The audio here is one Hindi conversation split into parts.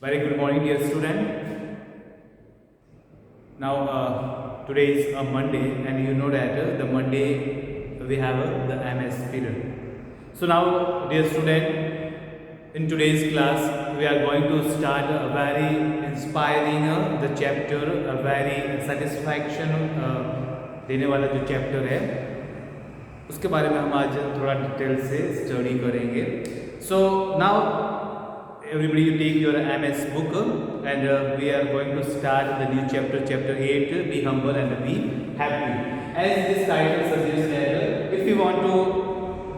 Very good morning, dear student. Now, today is a Monday, and you know that the Monday we have the MS period. So now, dear student, in today's class we are going to start a very inspiring the chapter, a very satisfaction देने वाला जो चैप्टर है उसके बारे में हम आज थोड़ा डिटेल से स्टडी करेंगे. So now everybody you take your MS book and we are going to start the new chapter, chapter 8, be humble and be happy. As this title suggests that if we want to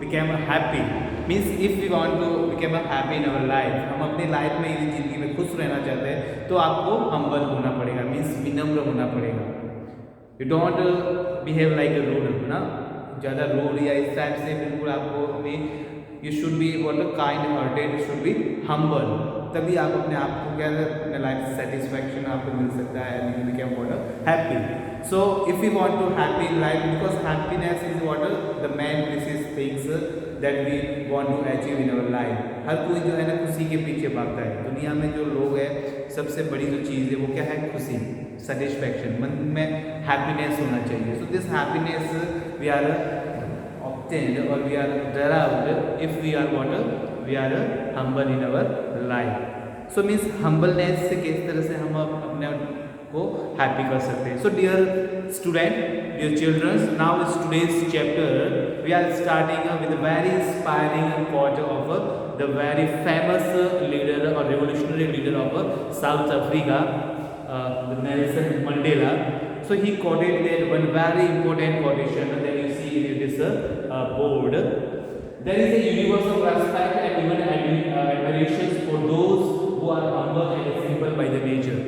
become happy, means if we want to become happy in our life, हम अपने लाइफ में ये ज़िंदगी में खुश रहना चाहते हैं तो आपको humble होना पड़ेगा, means विनम्र होना पड़ेगा. You don't behave like a rude, ना ज़्यादा रूड या इस टाइप से बिल्कुल आपको अपनी You should be what a kind hearted, you should be humble. तभी आप अपने आप को क्या अपने लाइफ से सेटिस्फैक्शन आपको मिल सकता है and you become what a happy. So if we want to happy in life, because happiness is what the main precious things that we want to achieve in our life. हर कोई जो है ना खुशी के पीछे भागता है. दुनिया में जो लोग हैं सबसे बड़ी जो चीज़ है वो क्या है? खुशी, सेटिस्फैक्शन. मन में हैप्पीनेस होना चाहिए. So this happiness we are obtained or we are derived if we are what? We are humble in our life. So means humbleness से किस तरह से हम अपने को हैप्पी कर सकते हैं. So dear student, dear children, now is today's chapter. We are starting with a very inspiring quote of the very famous leader or revolutionary leader of South Africa, the Nelson Mandela. So he quoted that one very important quotation that you see in this board. There is a universal respect and even admiration for those who are humble and simple by the nature.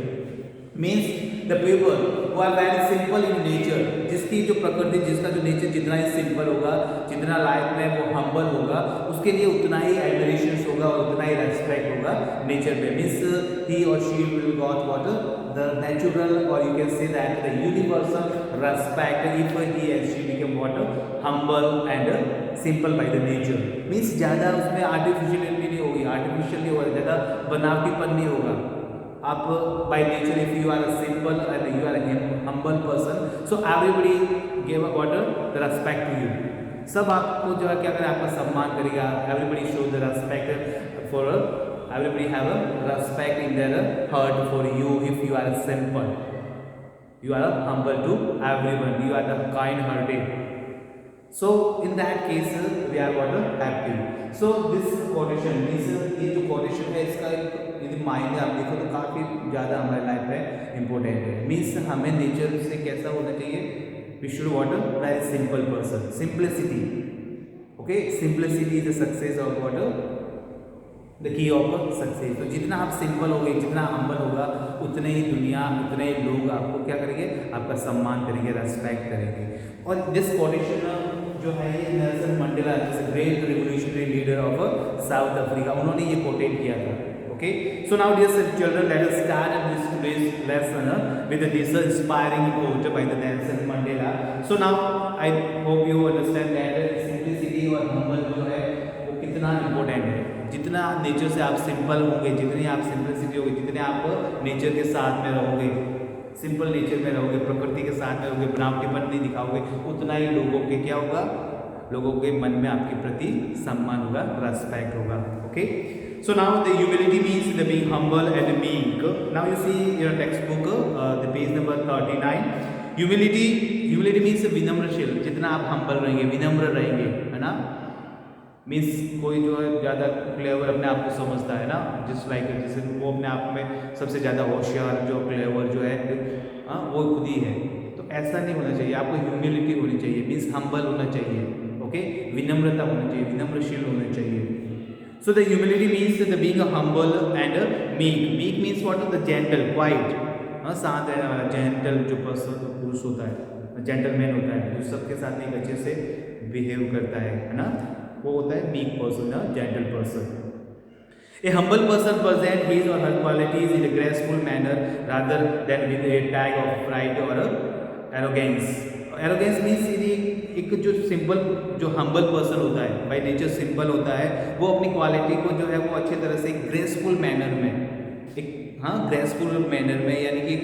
Means the people who are very simple in nature, जिसकी जो प्रकृति, जिसका जो नेचर जितना ही सिंपल होगा, जितना लाइफ में वो हम्बल होगा, उसके लिए उतना ही एडमिरेशन होगा और उतना ही रेस्पेक्ट होगा नेचर में. मीन्स ही और she will got what the natural, or you can say that the universal respect if he and she become what humble and simple by the nature. Means ज़्यादा उसमें आर्टिफिशियलिटी नहीं होगी, आर्टिफिशियल नहीं होगा, ज़्यादा बनावटीपन नहीं होगा. आप by nature if you are a simple and you are a humble person, so everybody give what the respect to you. सब आपको जो है क्या करें, आपका सम्मान करेगा. Everybody show the respect for everybody have a respect in their heart for you if you are simple, you are humble to everyone, you are the kind hearted. So in that case we are what happy. So this quotation means ये जो quotation है इसका यदि मायने आप देखो तो काफ़ी ज़्यादा हमारे लाइफ में इम्पोर्टेंट है. मीन्स हमें नेचर से कैसा होना चाहिए? we should what a very simple person, simplicity. Okay, simplicity is the success of what the key of success. तो जितना आप सिंपल होगे, जितना हम्बल होगा, उतने ही दुनिया, उतने ही लोग आपको क्या करेंगे? आपका सम्मान करेंगे, रेस्पेक्ट करेंगे. और दिस कोटेशन जो है ये Nelson Mandela, great revolutionary leader of South Africa, उन्होंने ये कोटेट किया था. Okay, so now dear children, let us start this today's lesson with this inspiring quote by the Nelson Mandela. So now I hope you understand that simplicity और हम्बल जो है वो कितना इम्पोर्टेंट है. जितना नेचर से आप सिंपल होंगे, जितनी आप सिंपलिसिटी होगी, जितने आप नेचर के साथ में रहोगे, सिंपल नेचर में रहोगे, प्रकृति के साथ में रहोगे, बनावटीपन नहीं दिखाओगे, उतना ही लोगों के क्या होगा? लोगों के मन में आपके प्रति सम्मान होगा, रेस्पेक्ट होगा. Okay, so now the humility means the being humble and meek. Now you see your text book the page number 39. Humility means विनम्रशील. जितना आप हम्बल रहेंगे, विनम्र रहेंगे, है ना. मीन्स कोई जो है ज़्यादा क्लेवर अपने आप को समझता है ना, जिस लाइक जैसे वो अपने आप में सबसे ज़्यादा होशियार जो क्लेवर जो है वो खुद ही है. तो ऐसा नहीं होना चाहिए. आपको ह्यूमिलिटी होनी चाहिए, मीन्स हम्बल होना चाहिए. ओके, विनम्रता होनी चाहिए, विनम्रशील होना चाहिए. So the humility means the being humble and meek. Meek means what? The gentle, quite, शांत रहने वाला, जेंटल जो पर्सन पुरुष होता है, जेंटलमैन होता है, जो सबके साथ एक अच्छे से बिहेव करता है ना, वो होता है meek person, gentle person. A humble person present his or her qualities in a graceful manner rather than with a tag of pride or arrogance. Arrogance means एक जो सिंपल, जो हम्बल पर्सन होता है, बाय नेचर सिंपल होता है, वो अपनी क्वालिटी को जो है वो अच्छी तरह से ग्रेसफुल मैनर में एक हाँ ग्रेसफुल मैनर में, यानी कि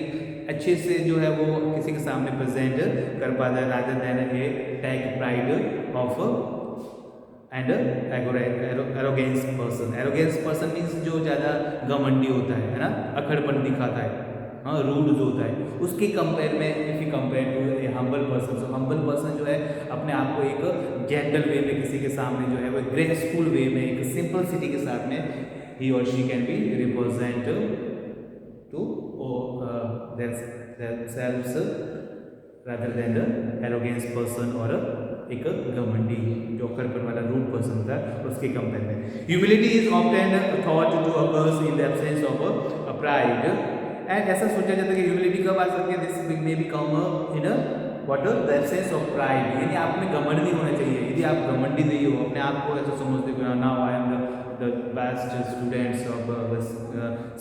अच्छे से जो है वो किसी के सामने प्रेजेंट कर पाता है, rather than a take pride of and arrogance person. Arrogance person means जो ज़्यादा घमंडी होता है ना, अखड़पन दिखाता है, हाँ रूड जो होता है, उसके कंपेयर में if you compare to a humble person. So humble person जो है अपने आप को एक जेंटल वे में किसी के सामने जो है वो ग्रेसफुल वे में, एक सिंपलिसिटी के साथ में ही और she can be represent to themselves rather than the arrogance person और एक घमंडी जो अकड़पन वाला रूड पर्सन होता है उसके कंपेयर में। Humility is often thought to occurs in the absence of pride, and ऐसा सोचा जाता है कि ह्यूमिलिटी कब आ सकती है, this may be come in what the absence of pride, यानी आप में घमंड नहीं होना चाहिए। यदि आप घमंडी नहीं हो, अपने आप को ऐसा समझते हो now I am the best students of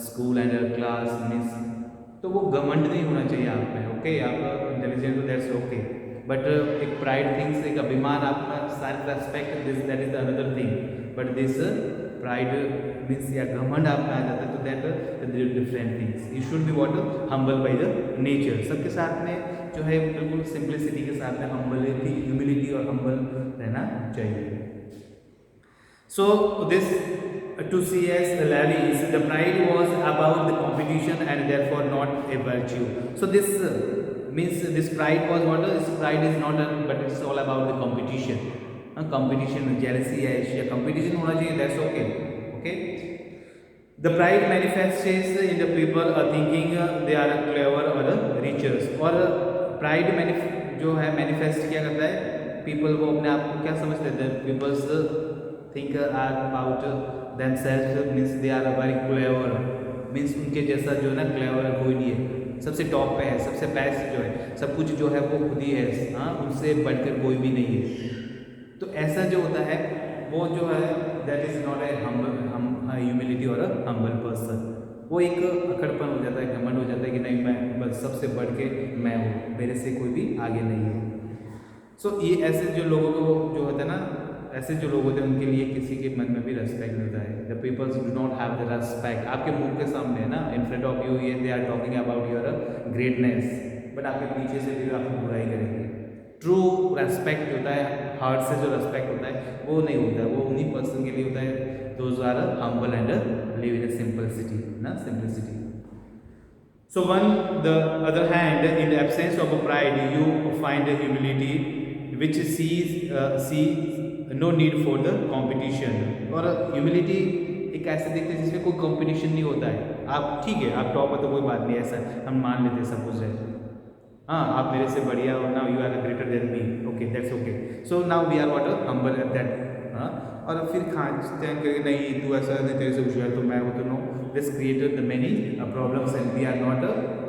school and class means, तो वो घमंड नहीं होना चाहिए आप में। ओके आप इंटेलिजेंट हो, दैट्स ओके, बट एक प्राइड थिंग्स, एक अभिमान, आपका self respect, this that is the another thing, but this pride means या घमंड आप में आ जाता है, तो that different things. You should be what humble by the nature. सबके साथ में जो है बिल्कुल सिंप्लिसिटी के साथ में हम्बलिटी, ह्यूमिलिटी और हम्बल रहना चाहिए। So this to C.S. Lewis, the pride was about the competition and therefore not a virtue. So this means this pride was what? This pride is not, but it's all about the competition. Competition, jealousy है या competition होना चाहिए, that's okay. Okay. The pride manifests in the people thinking they are clever or richer. और pride जो है manifest क्या करता है? People वो अपने आप को क्या समझते हैं? People think are about themselves means they are very clever, means उनके जैसा जो है ना क्लेवर कोई नहीं है, सबसे टॉप पे है, सबसे बेस्ट जो है, सब कुछ जो है वो खुद ही है, हाँ उनसे बढ़कर कोई भी नहीं है। तो ऐसा जो होता है वो जो है that is not a humility और अ हम्बल पर्सन। वो एक अकड़पन हो जाता है, घमंड हो जाता है कि नहीं मैं बस सबसे बढ़ के मैं हूँ, मेरे से कोई भी आगे नहीं है। सो ये ऐसे जो लोगों को जो होता है ना, ऐसे जो लोग होते हैं उनके लिए किसी के मन में भी रेस्पेक्ट मिलता है। The peoples do not have the respect, आपके मुंह के सामने है ना, इन फ्रंट ऑफ यू ये they are talking about your greatness, but आपके पीछे से भी आपको बुराई करेंगे। ट्रू रेस्पेक्ट होता है, हार्ट से जो रेस्पेक्ट होता है वो नहीं होता है, वो उन्हीं पर्सन के लिए होता है those are humble and live in simplicity ना, simplicity. So on the other hand in the absence of pride you find humility which see no need for the competition. और ह्यूमिलिटी एक ऐसे देखते हैं जिसमें कोई कॉम्पिटिशन नहीं होता है। आप ठीक है, आप टॉप है तो कोई बात नहीं, ऐसा हम मान लेते हैं सब कुछ है, हाँ आप मेरे से बढ़िया हो, now you are greater than me, okay that's okay. So now we are what humble at that, हाँ और फिर खांचते हैं करके नहीं तू ऐसा नहीं, तेरे से होशियार तो मैं वो तो no, this created the many problems and we are not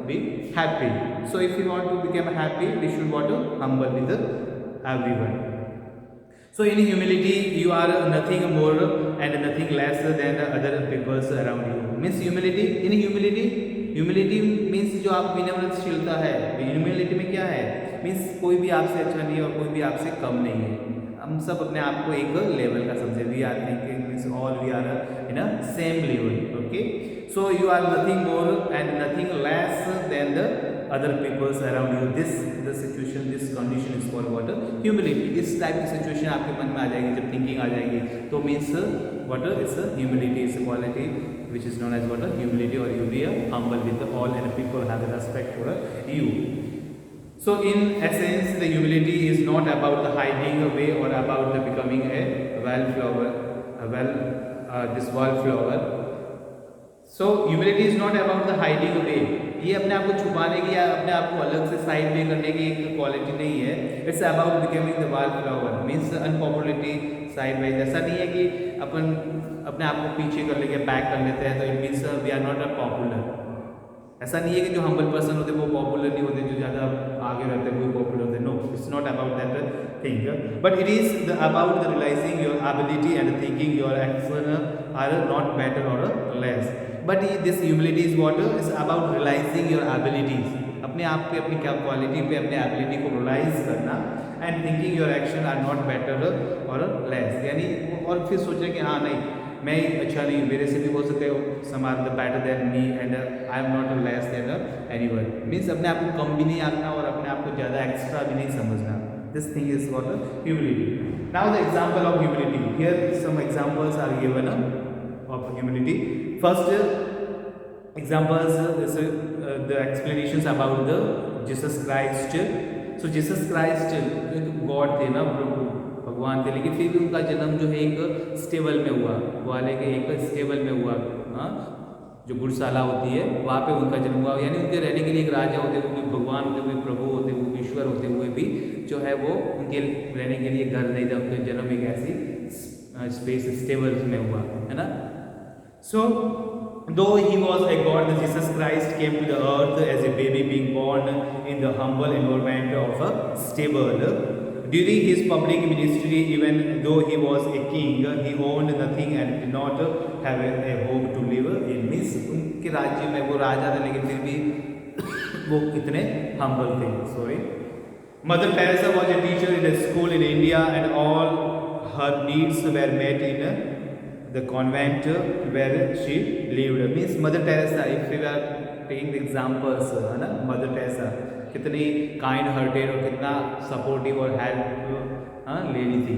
be happy. So if you want to become happy we should what humble with everyone. So in humility you are nothing more and nothing less than the other peoples around you. Means humility, in humility means जो आप विनम्रताशीलता है, humility में क्या है, means कोई भी आपसे अच्छा नहीं है और कोई भी आपसे कम नहीं है, हम सब अपने आप को एक लेवल का समझे, we are thinking means all we are in a same level. Okay, so you are nothing more and nothing less than the other peoples around you. This the situation, this condition is called what? Humility. इस टाइप की सिचुएशन आपके मन में आ जाएगी, जब थिंकिंग आ जाएगी तो means what? It's a humility, it's a quality which is known as what? Humility, or you be humble with all and people have the respect for you. So in essence the humility is not about the hiding away or about the becoming a this wallflower. So humility is not about the hiding away. ये अपने आप को छुपाने की या अपने आप को अलग से साइड वे करने की एक क्वालिटी नहीं है। It's about becoming the wallflower, means unpopularity side wise. ऐसा नहीं है कि अपन अपने आप को पीछे कर लेंगे, बैक कर लेते हैं तो it means we are not a popular. ऐसा नहीं है कि जो हम्बल पर्सन होते हैं वो पॉपुलर नहीं होते, जो ज़्यादा आगे रहते हैं वो पॉपुलर होते हैं। No, it's not about that thing, but it is about the realising your ability and thinking your action are not better और less. But this humility is what is about realising your abilities, अपने आप पे, अपनी क्या क्वालिटी पे, अपने एबिलिटी को रियलाइज करना and thinking your action are not better और लेस, यानी और फिर सोच रहे कि हाँ नहीं मैं अच्छा नहीं हूँ, मेरे से भी हो सकते हो some are the better than me and I am not less than anyone, means अपने आप को कम भी नहीं आंकना और अपने आप को ज़्यादा एक्स्ट्रा भी नहीं समझना. This thing is called humility. Now the example of humility. Here some examples are given of humility. First examples is the explanations about the Jesus Christ. So Jesus Christ एक गॉड थे ना, प्रभु भगवान थे, लेकिन फिर भी उनका जन्म जो है एक स्टेबल में हुआ, वाले के एक स्टेबल में हुआ, हाँ जो गुड़शाला होती है वहाँ पे उनका जन्म हुआ, यानी उनके रहने के लिए एक राजा होते हुए, भगवान होते हुए, प्रभु होते हुए, ईश्वर होते हुए भी जो है वो उनके रहने के लिए घर नहीं था, उनका जन्म एक ऐसी स्पेस स्टेबल में हुआ है ना. सो though he was a god, Jesus Christ came to the earth as a baby being born in the humble environment of a stable. During his public ministry, even though he was a king, he owned nothing and did not have a home to live in. Means उनके राज्य में वो राजा था लेकिन फिर भी वो इतने humble थे. Sorry. Mother Teresa was a teacher in a school in India and all her needs were met in the convent where she lived. Means Mother Teresa, if we are taking the examples है ना, Mother Teresa कितनी काइंड हार्टेड और कितना सपोर्टिव और हेल्प लेडी थी,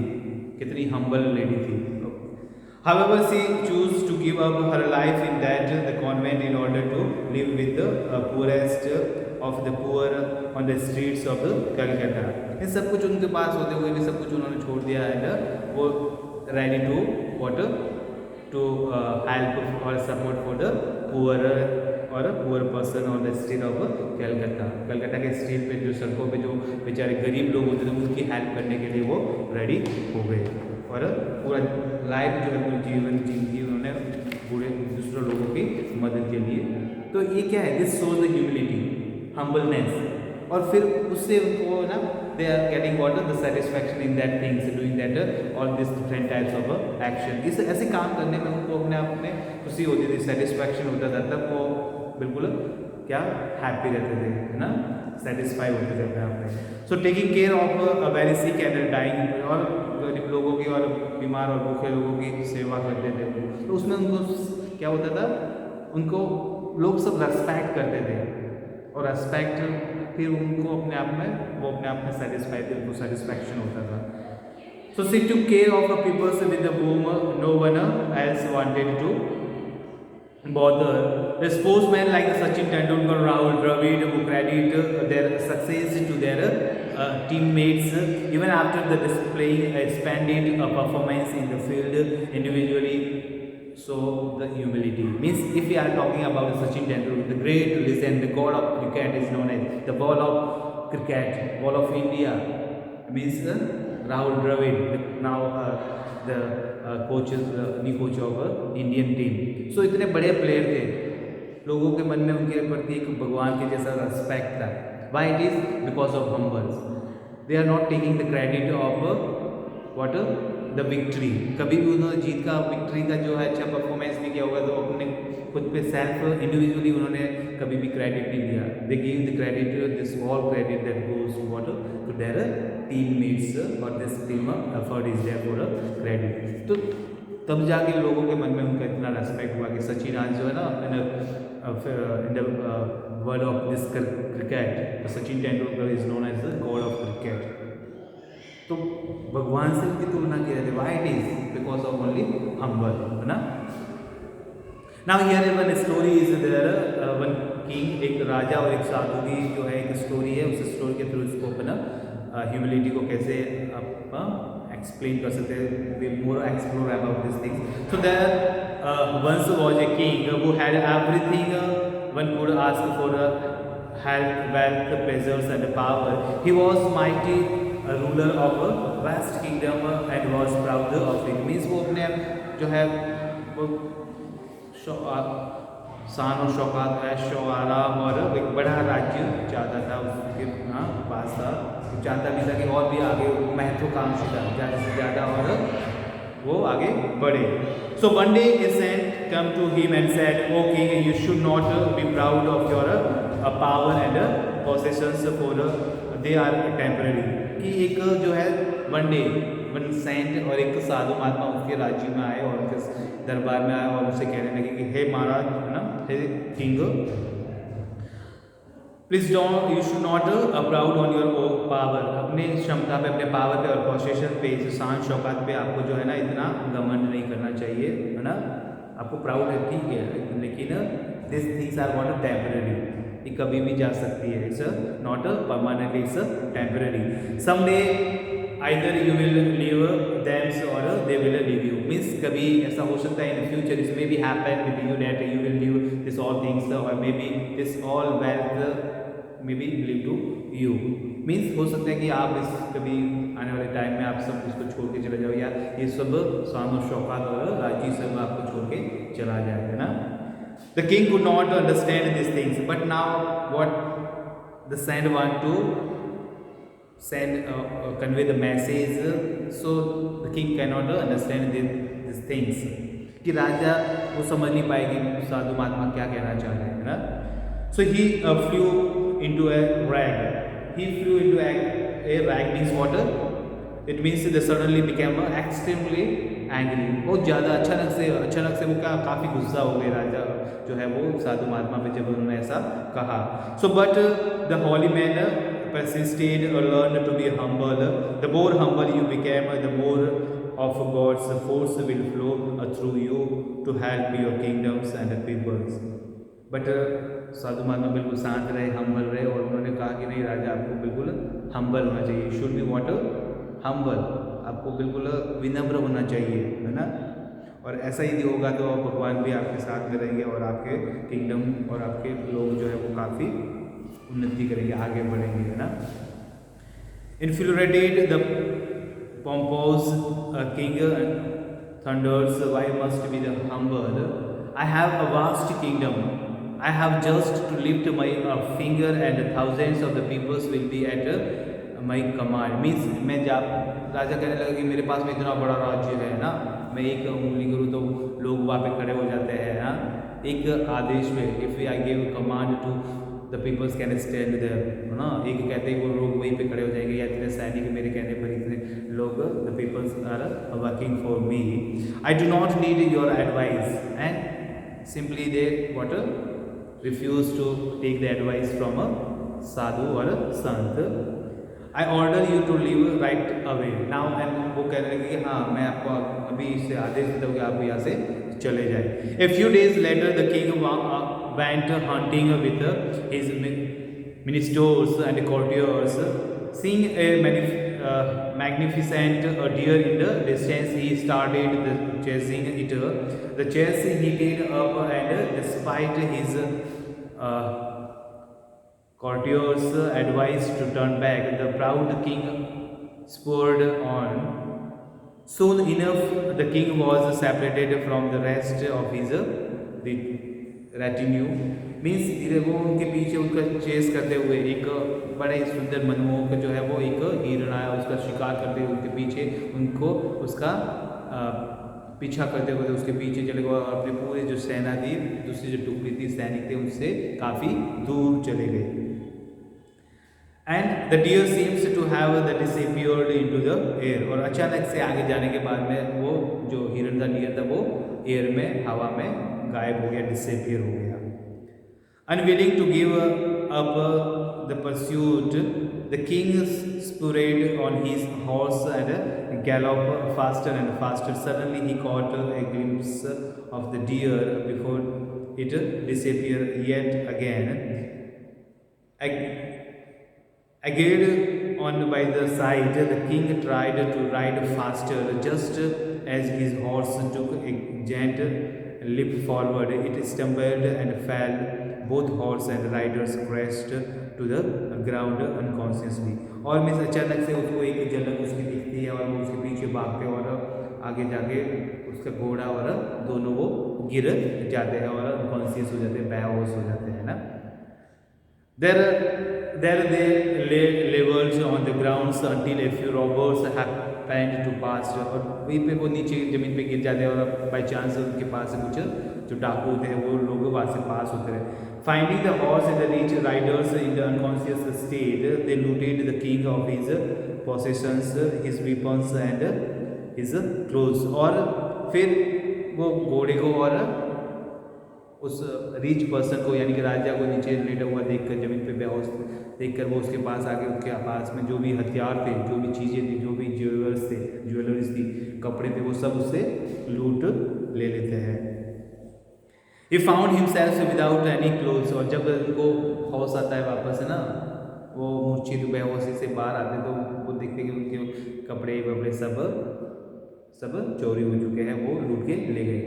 कितनी हम्बल लेडी थी. However, she chose to give up her life in that the convent in order to live with the poorest of the poor on the streets of the Calcutta. ये सब कुछ उनके पास होते हुए भी सब कुछ उन्होंने छोड़ दिया है, वो ready to what to help or support for the poor or a poor person on the street of Calcutta. Calcutta के स्ट्रीट पे जो सड़कों पे जो बेचारे गरीब लोग होते थे उनकी हेल्प करने के लिए वो रेडी हो गए और पूरा लाइफ जो है पूरी जीवन जिंदगी उन्होंने पूरे दूसरे लोगों की मदद के लिए. तो ये क्या है, this shows the humility, humbleness. और फिर उससे उनको ना they are getting what the satisfaction in that things, doing that all this different types of action. इस ऐसे काम करने में उनको अपने आप में खुशी होती थी, सेटिस्फैक्शन होता था, तब वो बिल्कुल क्या हैप्पी रहते थे, है ना, सेटिस्फाई होते थे अपने आप में. So taking care of a very sick and dying, और गरीब लोगों की और बीमार और भूखे लोगों की सेवा करते थे. तो उसमें उनको क्या होता था, उनको लोग सब रेस्पेक्ट करते थे और रेस्पेक्ट फिर उनको अपने आप में वो अपने आप में सेटिस्फाई थे, उनको सेटिस्फैक्शन होता था. So she took care of a people's with whom no one else wanted to bother. The sportsmen like Sachin Tendulkar, Rahul Dravid, who credit their success to their teammates even after the displaying a splendid performance in the field individually. So the humility means, if we are talking about Sachin Tendulkar, the great legend, the god of cricket is known as the ball of cricket, ball of India, means Rahul Dravid, now the coach is new coach of Indian team. So इतने बड़े प्लेयर थे, लोगों के मन में उनके प्रति एक भगवान के जैसा रेस्पेक्ट था. Why it is? Because of humbles. They are not taking the credit of what the victory. कभी भी उन्होंने जीत का, विक्ट्री का जो है अच्छा परफॉर्मेंस नहीं किया होगा तो अपने खुद पे सेल्फ इंडिविजुअली उन्होंने कभी भी क्रेडिट नहीं दिया. They give the credit, this all credit that goes to what to their teammates और this team effort is there for credit. तो तब जाके लोगों के मन में उनका इतना रेस्पेक्ट हुआ कि सचिन आज जो है ना in the world of this cricket, Sachin Tendulkar is known as the god of cricket. तो भगवान से उनकी तुलना की जाती है. Why it is? Because of only humble, है ना. Now here one story is there, one king, एक राजा और एक साधु की जो है एक स्टोरी है. उस स्टोरी के थ्रू इसको अपना ह्यूमिलिटी को कैसे आप एक्सप्लेन कर सकते हैं, we more explore about this things. So there once was a king who had everything one could ask for, health, wealth, pleasures and power. He was mighty ruler of vast kingdom and was proud of it. Means वो अपने जो है वो शान और शौकात, ऐशो आराम और एक बड़ा राज्य चाहता था, उसके पास था. चाहता भी था कि और भी आगे महत्वाकांक्षी था, ज़्यादा से ज़्यादा और वो आगे बढ़े. So one day a saint came to him and said, O king, you should not be proud of your power and possessions, for they are temporary. कि एक जो है वन डे वन सेंट और एक साधु महात्मा उसके राज्य में आए और उनके दरबार में आए और उनसे कहने लगे कि हे महाराज है ना, हे king, please don't, you should not proud on your power, अपने क्षमता पे, अपने पावर पे और पोजीशन पे, शान शौकत पे आपको जो है ना इतना घमंड नहीं करना चाहिए, है ना। आपको प्राउड है, ठीक है, लेकिन this things are not temporary, ये कभी भी जा सकती है, it's not permanent, it's temporary. Someday either you will leave them or they will leave you, means कभी ऐसा हो सकता है in future it may be happen with you that you will leave this all things or may be this all wealth may be leave to you, means हो सकता है कि आप इस कभी आने वाले टाइम में आप सब इसको छोड़ के चले जाओ, या ये सब शान और शौकत और राज्य सब आपको छोड़ के चला जाएगा ना। The king could not understand this things but now what the saint want to convey the message, so the king cannot understand these things, कि राजा वो समझ नहीं पाए कि साधु महात्मा क्या कहना चाह रहे हैं ना। So he flew into a rag. He flew into a rag means water. It means they suddenly became extremely angry. बहुत ज़्यादा अचानक से वो काफ़ी गुस्सा हो गए राजा जो है वो साधु महात्मा पे जब उन्होंने ऐसा कहा। So but the holy man persisted or learned to be humble. The more humble you became, the more of God's force will flow through you to help your kingdoms and peoples. But साधु महात्मा बिल्कुल शांत रहे, हम्बल रहे और उन्होंने कहा कि नहीं राजा, आपको बिल्कुल हम्बल होना चाहिए, शुड बी व्हाट, हम्बल, आपको बिल्कुल विनम्र होना चाहिए, है ना। और ऐसा यदि होगा तो भगवान भी आपके साथ में रहेंगे और आपके किंगडम और आपके लोग जो है वो काफ़ी उन्नति करेंगे, आगे बढ़ेंगे, है ना। Infuriated, the pompous king thunders, why must be the humble? I have a vast kingdom. I have just to lift my finger and thousands of the peoples will be at my command. Means मैं जब राजा कहने लगा कि मेरे पास में इतना बड़ा राज्य है ना, मैं एक उंगली करूँ तो लोग वहाँ पे खड़े हो जाते हैं, हाँ, एक आदेश पे, if I give command to the peoples can stand there, है ना, एक कहते ही वो लोग वहीं पे खड़े हो जाएंगे, या इतने सैनिक मेरे कहने पर इतने लोग, the peoples are working for me, I do not need your advice, and simply they what refuse to take the advice from a sadhu or a sant. I order you to leave right away now, and वो कह रहे हैं कि हाँ मैं आपको अभी इससे आदेश देता हूँ कि आप यहाँ से चले जाए। A few days later the king went hunting with his ministers and courtiers. Seeing a magnificent deer in the distance, he started chasing it. The chase heated up, and despite his courtiers' advice to turn back, the proud king spurred on. Soon enough, the king was separated from the rest of his retinue. Means धीरे वो उनके पीछे उनका चेस करते हुए एक बड़े सुंदर मनमोहक जो है वो एक हिरण आया, उसका शिकार करते हुए उनके पीछे उनको उसका पीछा करते हुए उसके पीछे चले गए, अपने पूरे जो सेना थी, दूसरी जो टुकड़ी थी सैनिक थे, उनसे काफ़ी दूर चले गए। And the deer seems to have the disappeared into the air, और अचानक से आगे जाने के बाद में वो जो हिरण था, डियर था, वो एयर में, हवा में गायब हो गया, डिसअपीयर हो गया। Unwilling to give up the pursuit, the king spurred on his horse and galloped faster and faster. Suddenly he caught a glimpse of the deer before it disappeared yet again. Egged on by the sight, the king tried to ride faster. Just as his horse took a giant leap forward, it stumbled and fell. Both horse and riders crashed to the ground unconsciously. और मिस अचानक से उसको एक झलक उसकी दिखती है और वो उसके पीछे भागते हैं और आगे जाके उसका घोड़ा और दोनों वो गिर जाते हैं और अनकॉन्शियस हो जाते हैं, बेहोश हो जाते हैं ना। There they lay levels on the grounds until a few robbers happened to pass. और वहीं पे वो नीचे ज़मीन पे गिर जाते हैं और बाई चांस उनके पास से कुछ जो डाकू होते हैं वो लोग वहाँ से पास होते रहे। Finding the horse and the rich riders in the unconscious state, they looted the king of his possessions, his weapons and his clothes. और फिर वो घोड़े को और उस रिच पर्सन को यानी कि राजा को नीचे लेटा हुआ देखकर, जमीन पे बेहोश देखकर वो उसके पास आके उसके पास में जो भी हथियार थे, जो भी चीज़ें थी, जो भी ज्वेलरीज थी, कपड़े थे, वो सब उससे लूट ले लेते हैं. He found himself without any clothes. और जब उनको होश आता है वापस है ना, वो मूर्छित बेहोशी से बाहर आते तो वो देखते कि उनके कपड़े वपड़े सब चोरी हो चुके हैं, वो लूट के ले गए.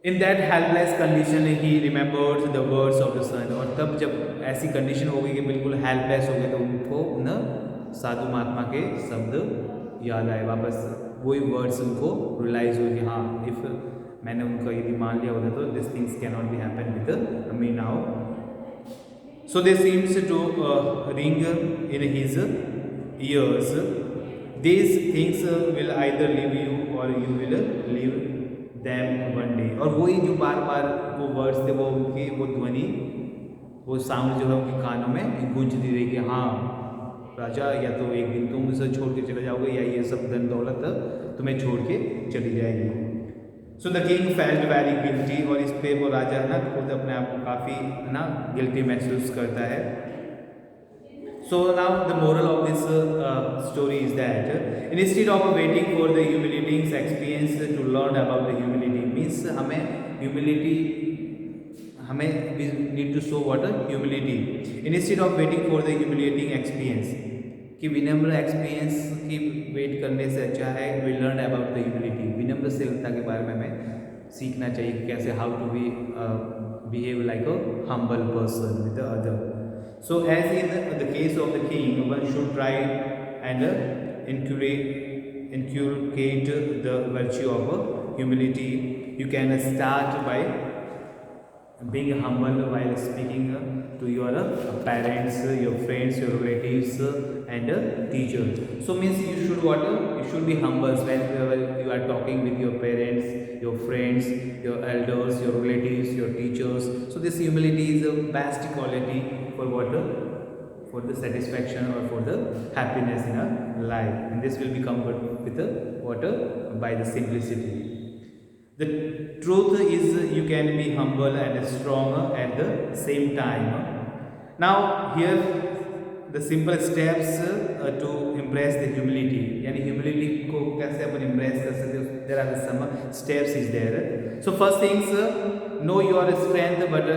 In that helpless condition he remembered the words of the son. और तब जब ऐसी कंडीशन हो गई कि बिल्कुल हेल्पलेस हो गए तो उनको न साधु महात्मा के शब्द याद आए वापस. वही वर्ड्स उनको रियलाइज हुए कि हाँ, इफ़ मैंने उनका यदि मान लिया होता तो this things can not be happen with me now. So they seems to ring in his ears. These things will either leave you or you will leave them one day. और वही जो बार बार वो वर्ड्स थे, वो उनकी वो ध्वनि, वो साउंड जो है उनके कानों में गूंजती रही कि हाँ राजा, या तो एक दिन तुम उसे छोड़ के चले जाओगे या ये सब धन दौलत तुम्हें छोड़ के चली जाएगी. So the king felt very guilty. और इस पे वो राजा है ना खुद अपने आप को काफ़ी ना गिल्टी महसूस करता है. So now the moral of this story is that instead of waiting for the humiliating experience to learn about the humility, means हमें we need to show what humility. Instead of waiting for the humiliating experience, कि विनम्र एक्सपीरियंस की वेट करने से अच्छा है we learn about the humility. विनम्रशीलता के बारे में हमें सीखना चाहिए कि कैसे how to be behave like a humble person with the other. So as in the case of the king, one should try and inculcate the virtue of humility. You can start by being humble while speaking to your parents, your friends, your relatives and teachers. So means you should what? You should be humble whenever you are talking with your parents, your friends, your elders, your relatives, your teachers. So this humility is the best quality for what? For the satisfaction or for the happiness in our life. And this will become with the what? By the simplicity. The truth is you can be humble and strong at the same time. Now here the simple steps to embrace the humility. यानी humility को कैसे अपन embrace कर सकते हैं, there are some steps is there. So first things, know your strength but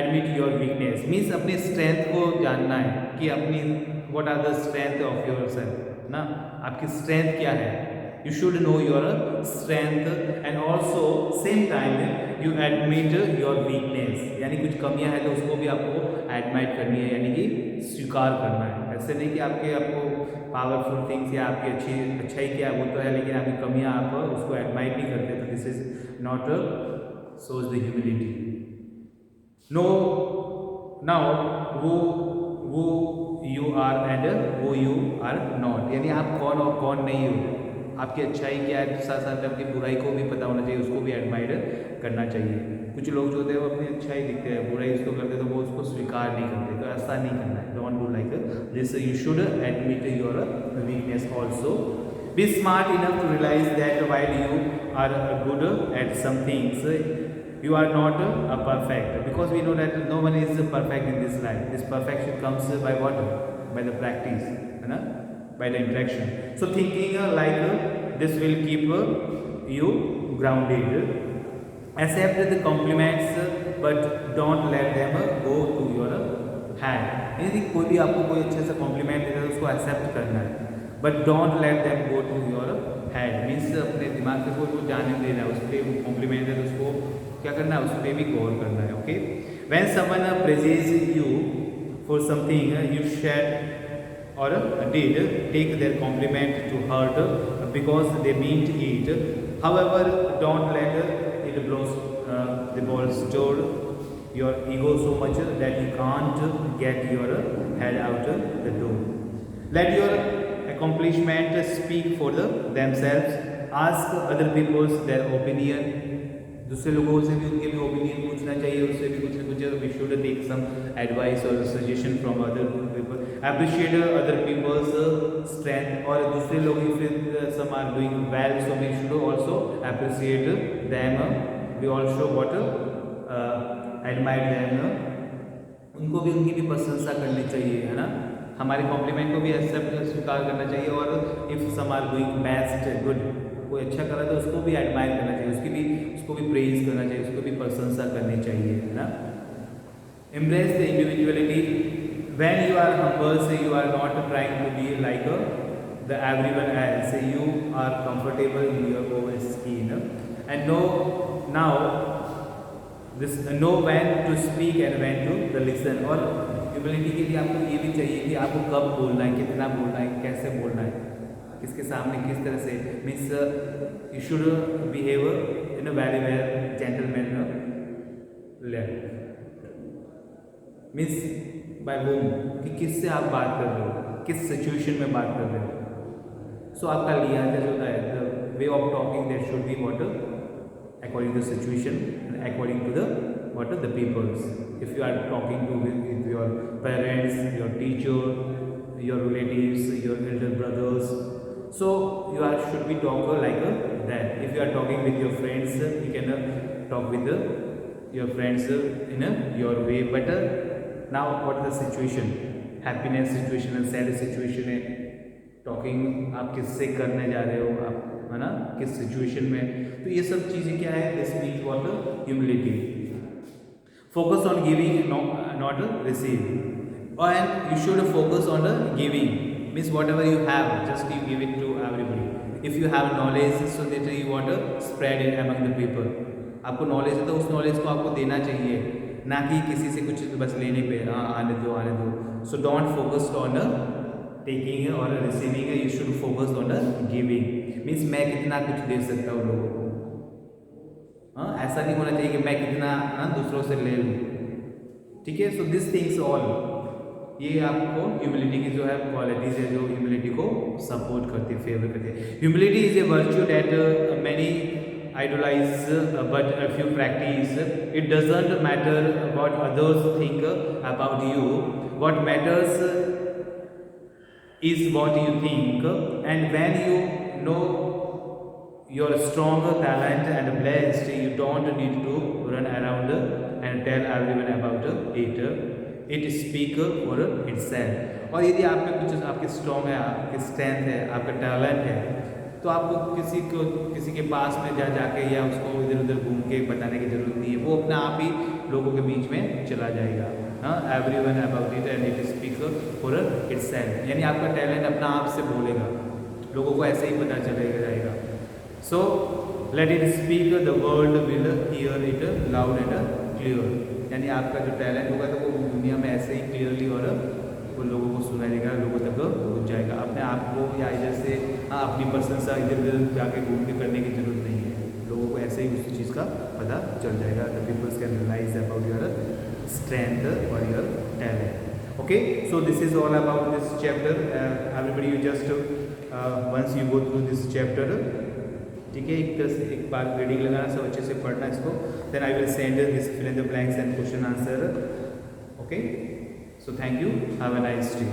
admit your weakness. Means अपनी strength को जानना है कि अपनी what are the strength of yourself ना, आपकी strength क्या है. You should know your strength and also same time you admit your weakness. यानी कुछ कमियां हैं तो उसको भी आपको admit करनी है, यानी कि स्वीकार करना है. ऐसे नहीं कि आपको पावरफुल थिंग्स या आपकी अच्छाई क्या वो तो है, लेकिन आपकी कमियां आप उसको admit नहीं करते, तो this is not shows the humility. No, now वो you are and वो you are not. यानी आप कौन और कौन नहीं हो, आपकी अच्छाई क्या है, साथ साथ आपकी बुराई को भी पता होना चाहिए, उसको भी एडमायर करना चाहिए. कुछ लोग जो होते हैं वो अपनी अच्छाई दिखते हैं, बुराई उसको करते हैं तो वो उसको स्वीकार नहीं करते, तो ऐसा नहीं करना है. Don't do like this. You should admit your weakness also. Be smart enough to realise that while you are good at some things you are not perfect, because we know that no one is perfect in this life. This perfection comes by what? By the practice, by the interaction. So thinking like this will keep you grounded. Accept the compliments but don't let them go to your head. यदि कोई भी आपको कोई अच्छे से कॉम्प्लीमेंट देता है तो उसको एक्सेप्ट करना है, but don't let them go to your head. Means अपने दिमाग से कोई जाने देना है, उस पर कॉम्प्लीमेंट है तो उसको क्या करना है, उस पर भी गौर करना है. Okay, when someone praises you for something you shed और did, take their compliment to heart because they meant it. However, don't let it bolster your ego so much that you can't get your head out the door. Let your accomplishments speak for themselves. Ask other people their opinion. दूसरे लोगों से भी उनके भी ओपिनियन पूछना चाहिए, उससे भी कुछ ना कुछ we should take some advice और suggestion from other people, appreciate other people's strength, और दूसरे लोग if some are doing well so we should also appreciate them, we also what admire them, उनको भी उनकी भी प्रशंसा करनी चाहिए, है ना, हमारे कॉम्प्लीमेंट को भी एक्सेप्ट स्वीकार करना चाहिए, और if some are doing best good, कोई अच्छा कर रहा है तो उसको भी एडमायर करना चाहिए, उसको भी प्रेज करना चाहिए, उसको भी प्रशंसा करनी चाहिए, है ना। Embrace the individuality, when you are humble so you are not trying to be like the everyone else, you are comfortable in your own skin and know now this know when to speak and when to listen. और ह्यूमिलिटी के लिए आपको ये भी चाहिए कि आपको कब बोलना है, कितना बोलना है, कैसे बोलना है, किसके सामने किस तरह से, means you should behave in a very well gentleman means by home, कि किससे आप बात कर रहे हो, किस सिचुएशन में बात कर रहे हो। सो आपका लिहाजा जो है the way of talking that should be what according to the situation and according to the what are the peoples. If you are talking to with your parents, your teacher, your relatives, your elder brothers, so you are should be talk like that. If you are talking with your friends, you can talk with your friends in your way. But now what is the situation, happiness situation and sad situation है, टॉकिंग आप किससे करने जा रहे हो, आप है ना, किस सिचुएशन में, तो ये सब चीज़ें क्या है, this means what humility. Focus on giving not receive, and you should focus on giving, means whatever you have just you give it to everybody. If you have knowledge so that you want spread it among the people, आपको नॉलेज है तो उस नॉलेज को आपको देना चाहिए, ना कि किसी से कुछ बस लेने पे, हाँ आने दो आने दो। So don't focus on taking और receiving, you should focus on giving, means मैं कितना कुछ दे सकता हूँ लोगों को, हाँ ऐसा नहीं होना चाहिए कि मैं कितना दूसरों से ले लूँ, ठीक है। सो दिस थिंग्स ऑल, ये आपको ह्यूमिलिटी की जो है क्वालिटीज है जो ह्यूमिलिटी को सपोर्ट करती है, फेवर करती है। Humility is a virtue that many idolize, but if you practice, it doesn't matter what others think about you. What matters is what you think, and when you know you're strong, talent and blessed, you don't need to run around and tell everyone about it. It speak for itself. और यदि आप में कुछ आपके स्ट्रॉन्ग है, आपकी स्ट्रेंथ है, आपका टैलेंट है, तो आपको किसी के पास में जाके या उसको इधर उधर घूम के बताने की जरूरत नहीं है, वो अपने आप ही लोगों के बीच में चला जाएगा, हाँ everyone about it and it speak for itself, यानी आपका टैलेंट अपना आप से बोलेगा, लोगों को ऐसे ही पता चलेगा जाएगा। So let it speak, the world will hear it loud and clear, यानी आपका जो टैलेंट होगा तो वो दुनिया में ऐसे ही क्लियरली और वो लोगों को सुनाई देगा, लोगों तक पहुँच जाएगा। अपने आप को या इधर से हाँ अपनी प्रशंसा इधर उधर जाके घूम के करने की जरूरत नहीं है, लोगों को ऐसे ही उस चीज़ का पता चल जाएगा। The peoples can realise about your strength और your talent. Okay, so this is all about this chapter. Everybody you just once you go through this chapter, ठीक है, एक तरह से एक बार रीडिंग लगाना, सब अच्छे से पढ़ना इसको, then I will send this fill in the blanks and question answer. Okay, so thank you, have a nice day.